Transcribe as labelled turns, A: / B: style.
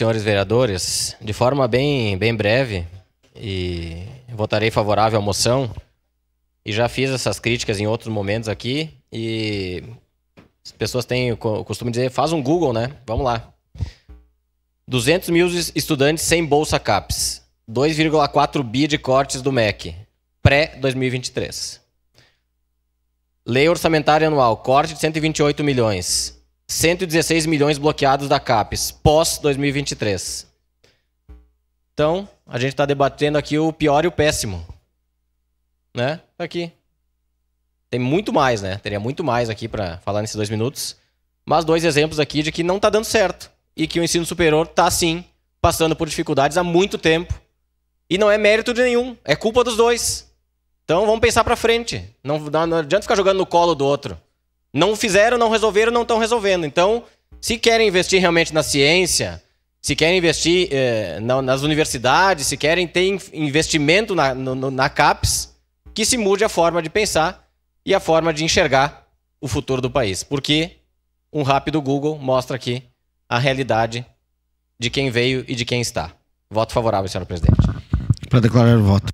A: senhores vereadores, de forma bem breve, e votarei favorável à moção, e já fiz essas críticas em outros momentos aqui, e as pessoas têm o costume de dizer, faz um Google, né? Vamos lá. 200 mil estudantes sem bolsa CAPES, 2,4 bi de cortes do MEC, pré-2023. Lei orçamentária anual, corte de 128 milhões, 116 milhões bloqueados da CAPES, pós-2023. Então, a gente está debatendo aqui o pior e o péssimo. Né? Aqui. Tem muito mais, né? Teria muito mais aqui para falar nesses 2 minutos. Mas 2 exemplos aqui de que não está dando certo. E que o ensino superior está, sim, passando por dificuldades há muito tempo. E não é mérito de nenhum. É culpa dos dois. Então, vamos pensar para frente. Não adianta ficar jogando no colo do outro. Não fizeram, não resolveram, não estão resolvendo. Então, se querem investir realmente na ciência, se querem investir nas universidades, se querem ter investimento na CAPES, que se mude a forma de pensar e a forma de enxergar o futuro do país. Porque um rápido Google mostra aqui a realidade de quem veio e de quem está. Voto favorável, senhor presidente.
B: Para declarar o voto.